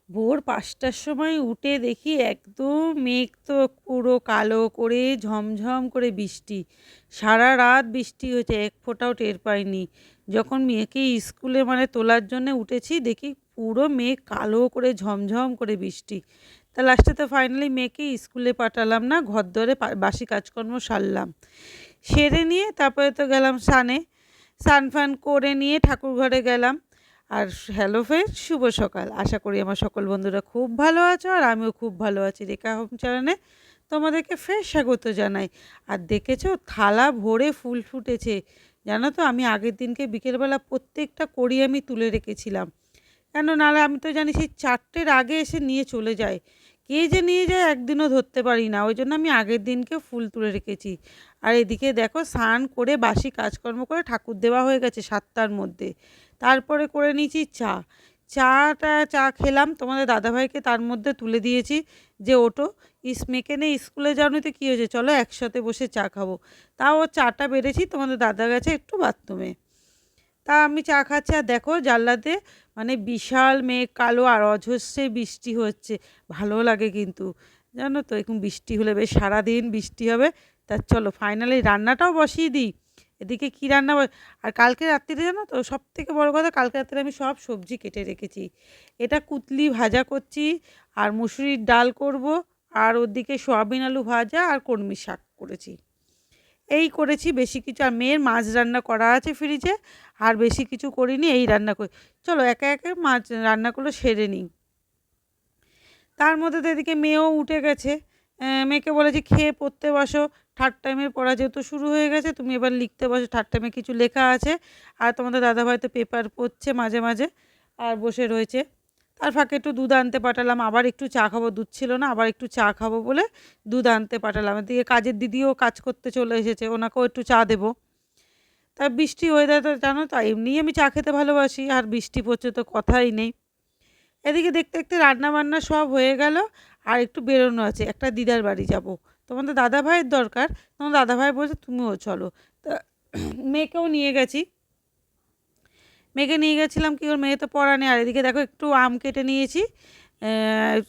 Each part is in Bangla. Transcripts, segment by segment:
ভোর ৫টার সময় উঠে দেখি একদম মেঘ তো পুরো কালো করে ঝমঝম করে বৃষ্টি। সারা রাত বৃষ্টি হয়েছে, এক ফোঁটাও টের পাইনি। যখন মেয়েকে স্কুলে তোলার জন্যে উঠেছি দেখি পুরো মেঘ কালো করে ঝমঝম করে বৃষ্টি। তা লাস্টে তো ফাইনালি মেয়েকে স্কুলে পাঠালাম না, ঘরদোরে বাসি কাজকর্ম সারলাম। সেরে নিয়ে তারপরে তো গেলাম স্নানে। স্নান ফান করে নিয়ে ঠাকুর ঘরে গেলাম। আর হ্যালো ফ্রেন্ড, শুভ সকাল। আশা করি আমার সকল বন্ধুরা খুব ভালো আছো আর আমিও খুব ভালো আছি। রেখা হোম চ্যানেলে তোমাদেরকে ফের স্বাগত জানাই। আর দেখেছো থালা ভরে ফুল ফুটেছে। জানো তো আমি আগের দিনকে বিকেলবেলা প্রত্যেকটা কড়ি আমি তুলে রেখেছিলাম, কেন নাহলে আমি তো জানি সেই 4টের আগে এসে নিয়ে চলে যায়। কে যে নিয়ে যায় একদিনও ধরতে পারি না, ওই জন্য আমি আগের দিনকে ফুল তুলে রেখেছি। আর এদিকে দেখো স্নান করে বাসি কাজকর্ম করে ঠাকুর দেওয়া হয়ে গেছে 7টার মধ্যে। তারপরে করে নিয়েছি চা খেলাম, তোমাদের দাদাভাইকে তার মধ্যে তুলে দিয়েছি যে ওটো মেয়েকে নিয়ে স্কুলে যাওনি তো কী হয়েছে, চলো একসাথে বসে চা খাবো। তাও ও চাটা বেড়েছি, তোমাদের দাদা গেছে একটু বাথরুমে। তা আমি চা খাচ্ছি আর দেখো জানলাতে বিশাল মেঘ কালো আর অঝস্রে বৃষ্টি হচ্ছে। ভালো লাগে কিন্তু, জানো তো এরকম বৃষ্টি হলে বেশ সারাদিন বৃষ্টি হবে। তা চলো ফাইনালি রান্নাটাও বসিয়ে দিই। এদিকে কী রান্না আর কালকে রাত্রিরে জানো তো সবথেকে বড় কথা, কালকে রাত্রে আমি সব সবজি কেটে রেখেছি। এটা কুতলি ভাজা করছি আর মুসুরির ডাল করব, আর ওদিকে সয়াবিন আলু ভাজা আর কলমি শাক করেছি। এই করেছি, বেশি কিছু। আর মেয়ের মাছ রান্না করা আছে ফ্রিজে, আর বেশি কিছু করিনি, এই রান্না করি। চলো একে একে মাছ রান্নাগুলো সেরে নিই। তার মধ্যে তো এদিকে মেয়েও উঠে গেছে। মেয়েকে বলেছি খেয়ে পড়তে বসো, থার্ড টাইমের পড়া যেহেতু শুরু হয়ে গেছে তুমি এবার লিখতে বসো, থার্ড টাইমে কিছু লেখা আছে। আর তোমাদের দাদাভাই তো পেপার পড়ছে মাঝে মাঝে আর বসে রয়েছে। তার ফাঁকে একটু দুধ আনতে পাঠালাম, আবার একটু চা খাবো, দুধ ছিল না, আবার একটু চা খাবো বলে দুধ আনতে পাঠালাম। এদিকে কাজের দিদিও কাজ করতে চলে এসেছে, ওনাকেও একটু চা দেবো। তা বৃষ্টি ওয়েদার তো জানো তো, এমনিই আমি চা খেতে ভালোবাসি, আর বৃষ্টি পড়ছে তো কথাই নেই। এদিকে দেখতে দেখতে রান্না বান্না সব হয়ে গেল। আর একটু বেরোনো আছে, একটা দিদার বাড়ি যাব। তোমাদের দাদাভাইয়ের দরকার, তোমার দাদাভাই বলছে তুমিও চলো। তা মেয়েকেও নিয়ে গেছি। মেয়েকে নিয়ে গেছিলাম কি, ওর মেয়ে তো পড়া নেই। আর এদিকে দেখো একটু আম কেটে নিয়েছি,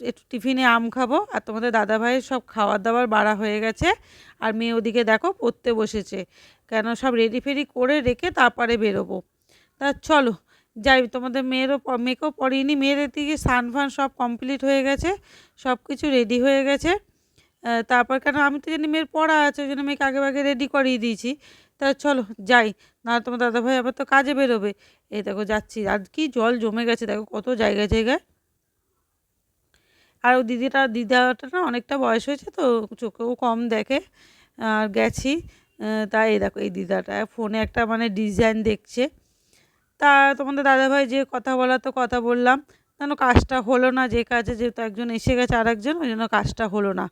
একটু টিফিনে আম খাবো। আর তোমাদের দাদাভাইয়ের সব খাবার দাবার বাড়া হয়ে গেছে। আর মেয়ে ওদিকে দেখো পড়তে বসেছে, কেন সব রেডি ফেডি করে রেখে তারপরে বেরোবো। তা চলো যাই, তোমাদের মেয়েকেও পড়িয়ে নিই। মেয়ের এদিকে স্নান ফান সব কমপ্লিট হয়ে গেছে, সব কিছু রেডি হয়ে গেছে। তারপর কেন আমি তো জানি মেয়ের পড়া আছে, ওই জন্য মেয়েকে আগে আগে রেডি করিয়ে দিয়েছি। তা চলো যাই, না তোমার দাদাভাই আবার তো কাজে বেরোবে। এই দেখো যাচ্ছি, আর কি জল জমে গেছে দেখো কত জায়গায় জায়গায়। আর ও দিদাটা না অনেকটা বয়স হয়েছে তো, চোখেও কম দেখে। আর গেছি, তাই এই দেখো এই দিদাটা ফোনে একটা ডিজাইন দেখছে। তা তোমাদের দাদাভাই যে কথা বলা তো কথা বললাম, কেন কাজটা হলো না, যে কাজে যেহেতু একজন এসে গেছে আরেকজন, ওই জন্য কাজটা হলো না।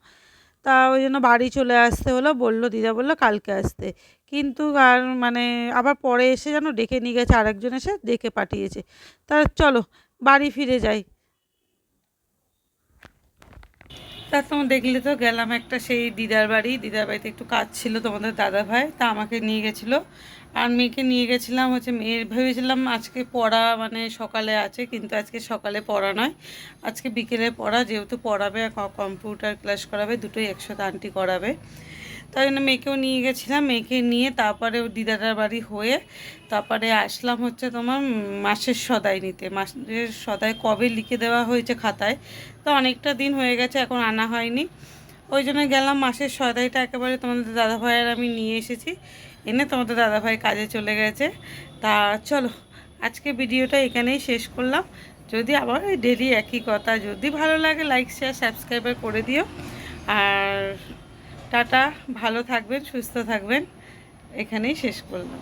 তা ওই জন্য বাড়ি চলে আসতে হলো, বললো দিদা বললো কালকে আসতে। কিন্তু আর আবার পরে এসে যেন ডেকে নিয়ে গেছে, আরেকজন এসে ডেকে পাঠিয়েছে। তা চলো বাড়ি ফিরে যাই। তা তোমার দেখলে তো গেলাম একটা সেই দিদার বাড়িতে একটু কাজ ছিল তোমাদের দাদাভাই, তা আমাকে নিয়ে গেছিলো। আর মেয়েকে নিয়ে গেছিলাম হচ্ছে, মেয়ের ভেবেছিলাম আজকে পড়া সকালে আছে, কিন্তু আজকে সকালে পড়া নয়, আজকে বিকেলে পড়া। যেহেতু পড়াবে আর কম্পিউটার ক্লাস করাবে, দুটোই একসাথে আন্টি করাবে। তাই জন্য মেয়েকেও নিয়ে গেছিলাম। মেয়েকে নিয়ে তারপরে ও দিদাটার বাড়ি হয়ে তারপরে আসলাম হচ্ছে তোমার মাসের সদাই নিতে। মাসের সদাই কবে লিখে দেওয়া হয়েছে খাতায়, তো অনেকটা দিন হয়ে গেছে, এখন আনা হয়নি। ওই জন্য গেলাম মাসের সদাইটা একেবারে তোমাদের দাদাভাই আর আমি নিয়ে এসেছি। এনে তোমাদের দাদাভাই কাজে চলে গেছে। তা চলো আজকে ভিডিওটা এখানেই শেষ করলাম। যদি আবার ডেলি একই কথা, যদি ভালো লাগে লাইক শেয়ার সাবস্ক্রাইবার করে দিও। আর টাটা, ভালো থাকবেন, সুস্থ থাকবেন, এখানেই শেষ করলাম।